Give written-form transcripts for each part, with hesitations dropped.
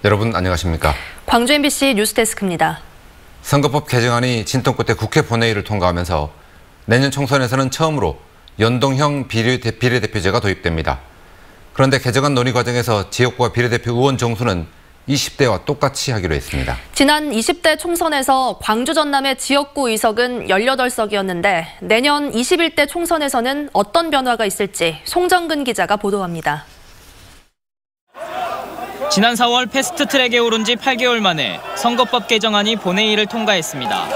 여러분 안녕하십니까? 광주 MBC 뉴스데스크입니다. 선거법 개정안이 진통 끝에 국회 본회의를 통과하면서 내년 총선에서는 처음으로 연동형 비례대표제가 도입됩니다. 그런데 개정안 논의 과정에서 지역구와 비례대표 의원 정수는 20대와 똑같이 하기로 했습니다. 지난 20대 총선에서 광주 전남의 지역구 의석은 18석이었는데 내년 21대 총선에서는 어떤 변화가 있을지 송정근 기자가 보도합니다. 지난 4월 패스트트랙에 오른 지 8개월 만에 선거법 개정안이 본회의를 통과했습니다.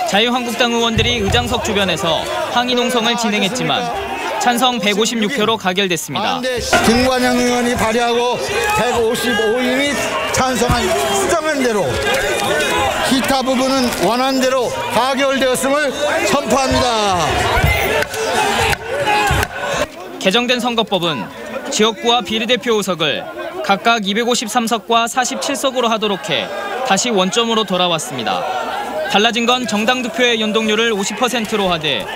자유한국당 의원들이 의장석 주변에서 항의 농성을 진행했지만 찬성 156표로 가결됐습니다. 김관영 의원이 발의하고 155인이 찬성한 수정한 대로 기타 부분은 원한 대로 가결되었음을 선포합니다. 개정된 선거법은 지역구와 비례대표 의석을 각각 253석과 47석으로 하도록 해 다시 원점으로 돌아왔습니다. 달라진 건 정당 득표의 연동률을 50%로 하되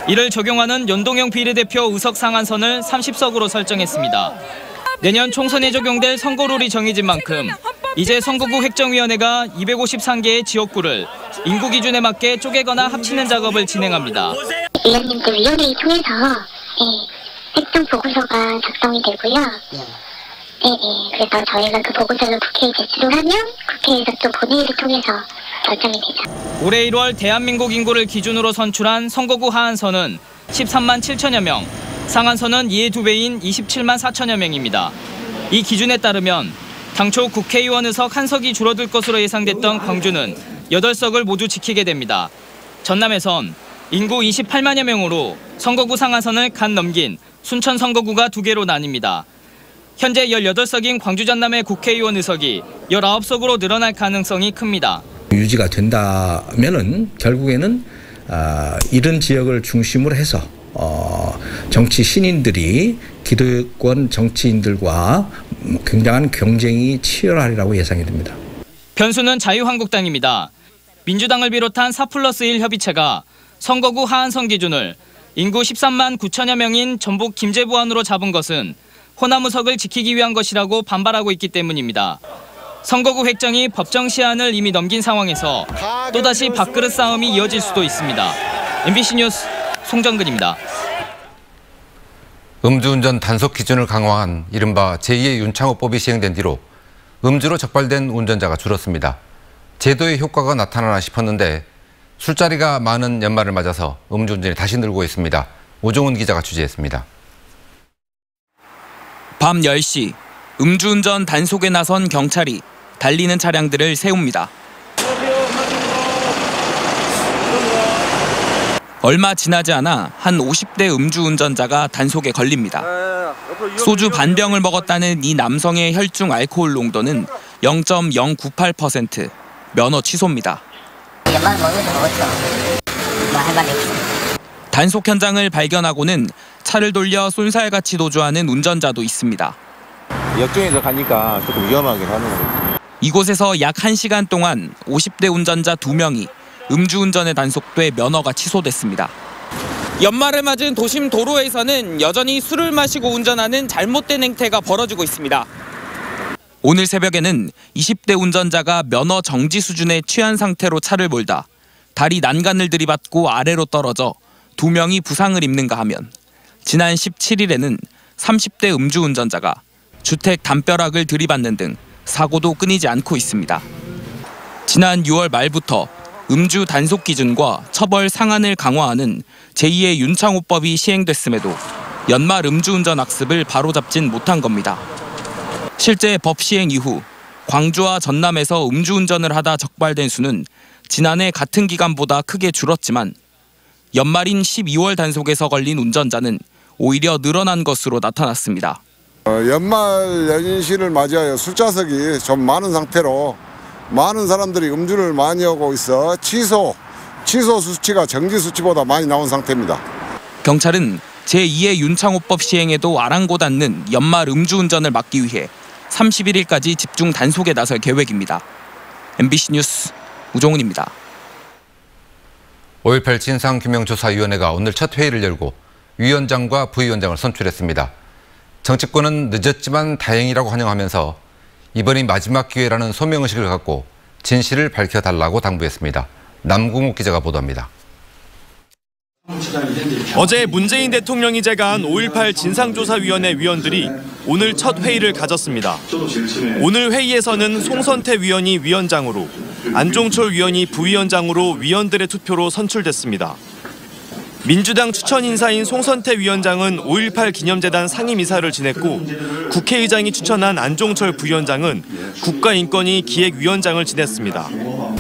이를 적용하는 연동형 비례대표 의석 상한선을 30석으로 설정했습니다. 내년 총선에 적용될 선거룰이 정해진 만큼 이제 선거구 획정위원회가 253개의 지역구를 인구 기준에 맞게 쪼개거나 합치는 작업을 진행합니다. 의원님들 위원회의 통해서 획정 보고서가 작성이 되고요. 그래서 저희가 그 보고서를 국회에 제출을 하면 국회에서 또 본회의를 통해서 결정이 되죠. 올해 1월 대한민국 인구를 기준으로 선출한 선거구 하한선은 13만 7천여 명, 상한선은 이의 2배인 27만 4천여 명입니다. 이 기준에 따르면 당초 국회의원 의석 한 석이 줄어들 것으로 예상됐던 광주는 8석을 모두 지키게 됩니다. 전남에선 인구 28만여 명으로 선거구 상한선을 간 넘긴 순천 선거구가 2개로 나뉩니다. 현재 18석인 광주 전남의 국회의원 의석이 19석으로 늘어날 가능성이 큽니다. 유지가 된다면은 결국에는 이런 지역을 중심으로 해서 정치 신인들이 기득권 정치인들과 굉장한 경쟁이 치열하리라고 예상이 됩니다. 변수는 자유한국당입니다. 민주당을 비롯한 4+1 협의체가 선거구 하한선 기준을 인구 13만 9천여 명인 전북 김제부안으로 잡은 것은 호남 의석을 지키기 위한 것이라고 반발하고 있기 때문입니다. 선거구 획정이 법정 시한을 이미 넘긴 상황에서 또다시 밥그릇 싸움이 이어질 수도 있습니다. MBC 뉴스 송정근입니다. 음주운전 단속 기준을 강화한 이른바 제2의 윤창호법이 시행된 뒤로 음주로 적발된 운전자가 줄었습니다. 제도의 효과가 나타나나 싶었는데 술자리가 많은 연말을 맞아서 음주운전이 다시 늘고 있습니다. 오종훈 기자가 취재했습니다. 밤 10시 음주운전 단속에 나선 경찰이 달리는 차량들을 세웁니다. 얼마 지나지 않아 한 50대 음주운전자가 단속에 걸립니다. 소주 반병을 먹었다는 이 남성의 혈중 알코올 농도는 0.098%, 면허 취소입니다. 단속 현장을 발견하고는 차를 돌려 쏜살같이 도주하는 운전자도 있습니다. 역정에서 가니까 조금 위험하긴 하는 거죠. 이곳에서 약 1시간 동안 50대 운전자 2명이 음주운전에 단속돼 면허가 취소됐습니다. 연말을 맞은 도심 도로에서는 여전히 술을 마시고 운전하는 잘못된 행태가 벌어지고 있습니다. 오늘 새벽에는 20대 운전자가 면허 정지 수준에 취한 상태로 차를 몰다 다리 난간을 들이받고 아래로 떨어져 2명이 부상을 입는가 하면 지난 17일에는 30대 음주운전자가 주택 담벼락을 들이받는 등 사고도 끊이지 않고 있습니다. 지난 6월 말부터 음주 단속 기준과 처벌 상한을 강화하는 제2의 윤창호법이 시행됐음에도 연말 음주운전 악습을 바로잡진 못한 겁니다. 실제 법 시행 이후 광주와 전남에서 음주운전을 하다 적발된 수는 지난해 같은 기간보다 크게 줄었지만 연말인 12월 단속에서 걸린 운전자는 오히려 늘어난 것으로 나타났습니다. 연말 연시를 맞이하여 술자석이 좀 많은 상태로 많은 사람들이 음주를 많이 하고 있어 취소 수치가 정지 수치보다 많이 나온 상태입니다. 경찰은 제2의 윤창호법 시행에도 아랑곳 않는 연말 음주운전을 막기 위해 31일까지 집중 단속에 나설 계획입니다. MBC 뉴스 우종훈입니다. 5.18 진상규명조사위원회가 오늘 첫 회의를 열고 위원장과 부위원장을 선출했습니다. 정치권은 늦었지만 다행이라고 환영하면서 이번이 마지막 기회라는 소명의식을 갖고 진실을 밝혀달라고 당부했습니다. 남궁욱 기자가 보도합니다. 어제 문재인 대통령이 제가한 5.18 진상조사위원회 위원들이 오늘 첫 회의를 가졌습니다. 오늘 회의에서는 송선태 위원이 위원장으로, 안종철 위원이 부위원장으로 위원들의 투표로 선출됐습니다. 민주당 추천 인사인 송선태 위원장은 5.18 기념재단 상임이사를 지냈고, 국회의장이 추천한 안종철 부위원장은 국가인권위 기획위원장을 지냈습니다.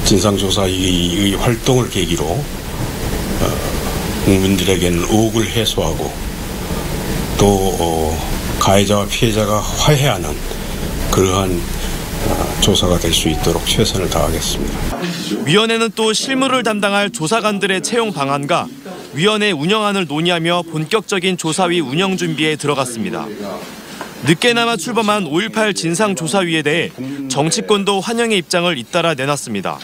진상조사위의 활동을 계기로 국민들에게는 의혹을 해소하고 또 가해자와 피해자가 화해하는 그러한 조사가 될 수 있도록 최선을 다하겠습니다. 위원회는 또 실무를 담당할 조사관들의 채용 방안과 위원회 운영안을 논의하며 본격적인 조사위 운영 준비에 들어갔습니다. 늦게나마 출범한 5.18 진상조사위에 대해 정치권도 환영의 입장을 잇따라 내놨습니다.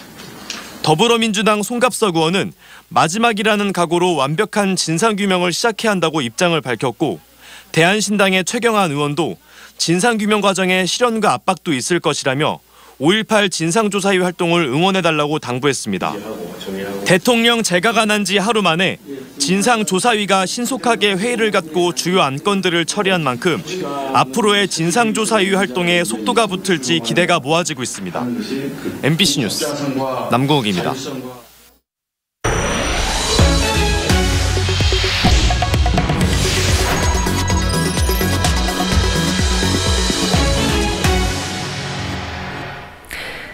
더불어민주당 송갑석 의원은 마지막이라는 각오로 완벽한 진상규명을 시작해야 한다고 입장을 밝혔고, 대한신당의 최경환 의원도 진상규명 과정에 시련과 압박도 있을 것이라며 5.18 진상조사위 활동을 응원해달라고 당부했습니다. 대통령 재가가 난 지 하루 만에 진상조사위가 신속하게 회의를 갖고 주요 안건들을 처리한 만큼 앞으로의 진상조사위 활동에 속도가 붙을지 기대가 모아지고 있습니다. MBC 뉴스 남궁욱입니다.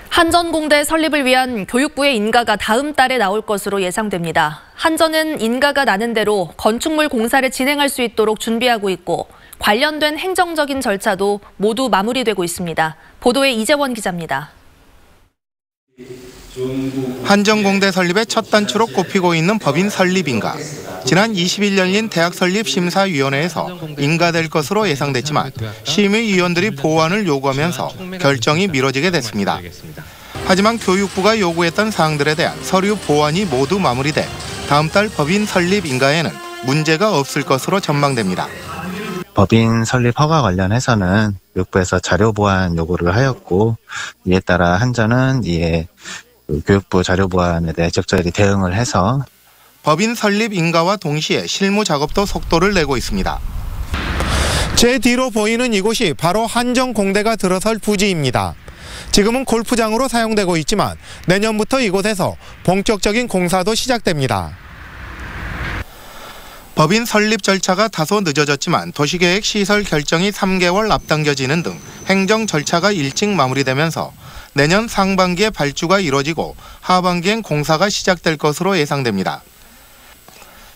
한전공대 설립을 위한 교육부의 인가가 다음 달에 나올 것으로 예상됩니다. 한전은 인가가 나는 대로 건축물 공사를 진행할 수 있도록 준비하고 있고, 관련된 행정적인 절차도 모두 마무리되고 있습니다. 보도에 이재원 기자입니다. 한전공대 설립의 첫 단추로 꼽히고 있는 법인 설립인가. 지난 20일 열린 대학 설립 심사위원회에서 인가될 것으로 예상됐지만 심의위원들이 보완을 요구하면서 결정이 미뤄지게 됐습니다. 하지만 교육부가 요구했던 사항들에 대한 서류 보완이 모두 마무리돼 다음 달 법인 설립 인가에는 문제가 없을 것으로 전망됩니다. 법인 설립 허가 관련해서는 교육부에서 자료 보완 요구를 하였고, 이에 따라 한전은 교육부 자료 보완에 대해 적절히 대응을 해서 법인 설립 인가와 동시에 실무 작업도 속도를 내고 있습니다. 제 뒤로 보이는 이곳이 바로 한전공대가 들어설 부지입니다. 지금은 골프장으로 사용되고 있지만 내년부터 이곳에서 본격적인 공사도 시작됩니다. 법인 설립 절차가 다소 늦어졌지만 도시계획 시설 결정이 3개월 앞당겨지는 등 행정 절차가 일찍 마무리되면서 내년 상반기에 발주가 이뤄지고 하반기엔 공사가 시작될 것으로 예상됩니다.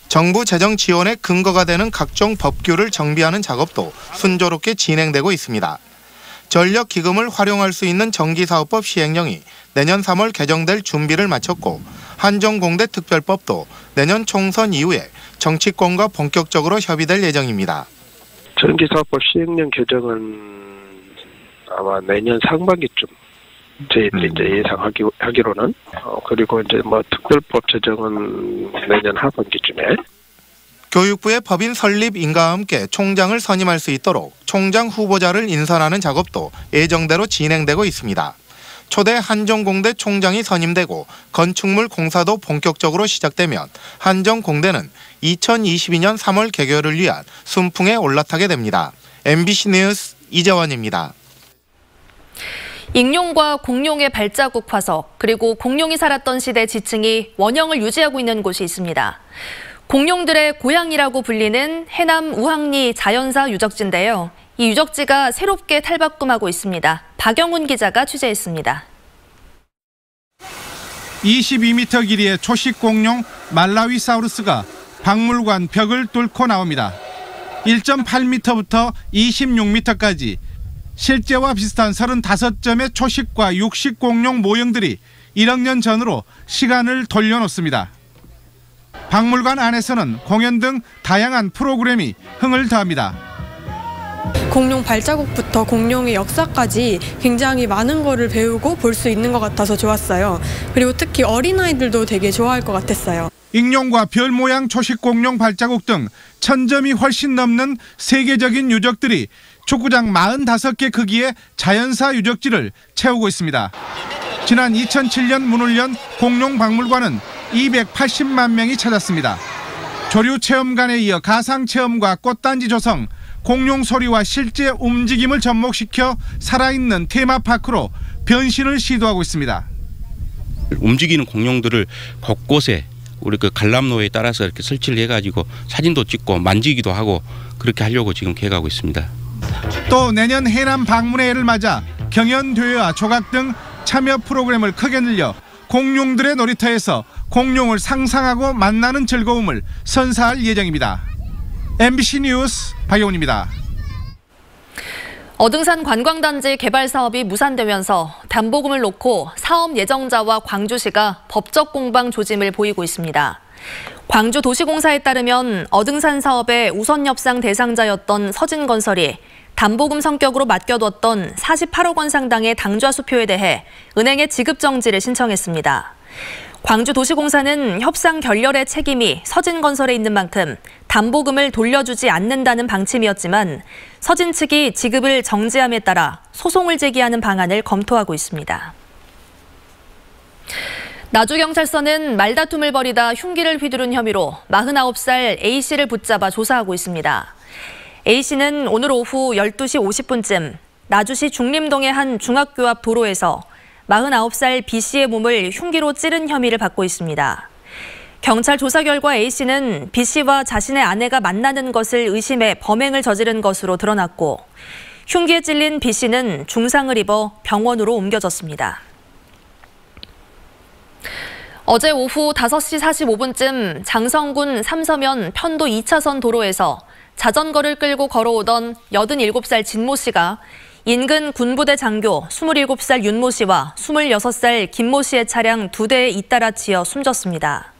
정부 재정 지원의 근거가 되는 각종 법규를 정비하는 작업도 순조롭게 진행되고 있습니다. 전력기금을 활용할 수 있는 전기사업법 시행령이 내년 3월 개정될 준비를 마쳤고, 한전공대 특별법도 내년 총선 이후에 정치권과 본격적으로 협의될 예정입니다. 전기사업법 시행령 개정은 아마 내년 상반기쯤 저희들이 이제 예상하기로는 그리고 이제 특별법 제정은 내년 하반기쯤에. 교육부의 법인 설립 인가와 함께 총장을 선임할 수 있도록 총장 후보자를 인선하는 작업도 예정대로 진행되고 있습니다. 초대 한전공대 총장이 선임되고 건축물 공사도 본격적으로 시작되면 한전공대는 2022년 3월 개교를 위한 순풍에 올라타게 됩니다. MBC 뉴스 이재원입니다. 익룡과 공룡의 발자국 화석, 그리고 공룡이 살았던 시대 지층이 원형을 유지하고 있는 곳이 있습니다. 공룡들의 고향이라고 불리는 해남 우항리 자연사 유적지인데요. 이 유적지가 새롭게 탈바꿈하고 있습니다. 박영훈 기자가 취재했습니다. 22m 길이의 초식 공룡 말라위사우루스가 박물관 벽을 뚫고 나옵니다. 1.8m부터 26m까지 실제와 비슷한 35점의 초식과 육식 공룡 모형들이 1억 년 전으로 시간을 돌려놓습니다. 박물관 안에서는 공연 등 다양한 프로그램이 흥을 더합니다. 공룡 발자국부터 공룡의 역사까지 굉장히 많은 거를 배우고 볼 수 있는 것 같아서 좋았어요. 그리고 특히 어린아이들도 되게 좋아할 것 같았어요. 익룡과 별 모양 초식 공룡 발자국 등 1000점이 훨씬 넘는 세계적인 유적들이 축구장 45개 크기의 자연사 유적지를 채우고 있습니다. 지난 2007년 문을 연 공룡박물관은 280만 명이 찾았습니다. 조류 체험관에 이어 가상 체험과 꽃단지 조성, 공룡 소리와 실제 움직임을 접목시켜 살아있는 테마파크로 변신을 시도하고 있습니다. 움직이는 공룡들을 곳곳에 우리 그 관람로에 따라서 이렇게 설치를 해가지고 사진도 찍고 만지기도 하고 그렇게 하려고 지금 계획하고 있습니다. 또 내년 해남 방문의 해를 맞아 경연대회와 조각 등 참여 프로그램을 크게 늘려 공룡들의 놀이터에서 공룡을 상상하고 만나는 즐거움을 선사할 예정입니다. MBC 뉴스 박영훈입니다. 어등산 관광단지 개발 사업이 무산되면서 담보금을 놓고 사업 예정자와 광주시가 법적 공방 조짐을 보이고 있습니다. 광주도시공사에 따르면 어등산 사업의 우선 협상 대상자였던 서진건설이 담보금 성격으로 맡겨뒀던 48억 원 상당의 당좌 수표에 대해 은행에 지급 정지를 신청했습니다. 광주도시공사는 협상 결렬의 책임이 서진건설에 있는 만큼 담보금을 돌려주지 않는다는 방침이었지만 서진 측이 지급을 정지함에 따라 소송을 제기하는 방안을 검토하고 있습니다. 나주경찰서는 말다툼을 벌이다 흉기를 휘두른 혐의로 49살 A씨를 붙잡아 조사하고 있습니다. A씨는 오늘 오후 12시 50분쯤 나주시 중림동의 한 중학교 앞 도로에서 49살 B씨의 몸을 흉기로 찌른 혐의를 받고 있습니다. 경찰 조사 결과 A씨는 B씨와 자신의 아내가 만나는 것을 의심해 범행을 저지른 것으로 드러났고 흉기에 찔린 B씨는 중상을 입어 병원으로 옮겨졌습니다. 어제 오후 5시 45분쯤 장성군 삼서면 편도 2차선 도로에서 자전거를 끌고 걸어오던 87살 진모 씨가 인근 군부대 장교 27살 윤모 씨와 26살 김모 씨의 차량 2대에 잇따라 치여 숨졌습니다.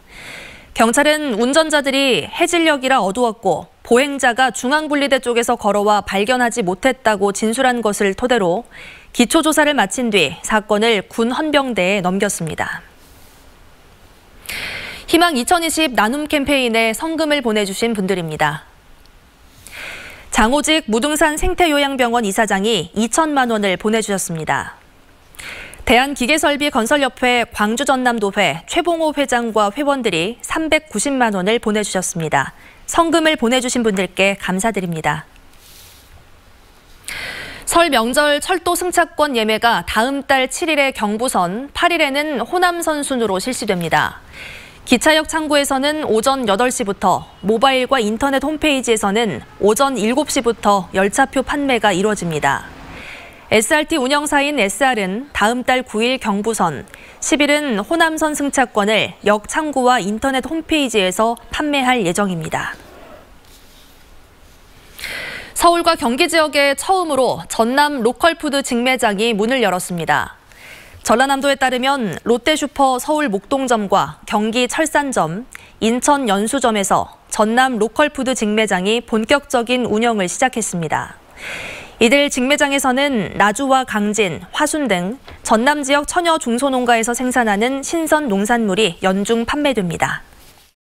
경찰은 운전자들이 해질녘이라 어두웠고 보행자가 중앙분리대 쪽에서 걸어와 발견하지 못했다고 진술한 것을 토대로 기초조사를 마친 뒤 사건을 군 헌병대에 넘겼습니다. 희망 2020 나눔 캠페인에 성금을 보내주신 분들입니다. 장호직 무등산 생태요양병원 이사장이 2천만 원을 보내주셨습니다. 대한기계설비건설협회 광주전남도회 최봉호 회장과 회원들이 390만 원을 보내주셨습니다. 성금을 보내주신 분들께 감사드립니다. 설 명절 철도 승차권 예매가 다음 달 7일에 경부선, 8일에는 호남선 순으로 실시됩니다. 기차역 창구에서는 오전 8시부터, 모바일과 인터넷 홈페이지에서는 오전 7시부터 열차표 판매가 이루어집니다. SRT 운영사인 SR은 다음 달 9일 경부선, 10일은 호남선 승차권을 역 창구와 인터넷 홈페이지에서 판매할 예정입니다. 서울과 경기 지역에 처음으로 전남 로컬푸드 직매장이 문을 열었습니다. 전라남도에 따르면 롯데슈퍼 서울 목동점과 경기 철산점, 인천 연수점에서 전남 로컬푸드 직매장이 본격적인 운영을 시작했습니다. 이들 직매장에서는 나주와 강진, 화순 등 전남 지역 처녀 중소농가에서 생산하는 신선 농산물이 연중 판매됩니다.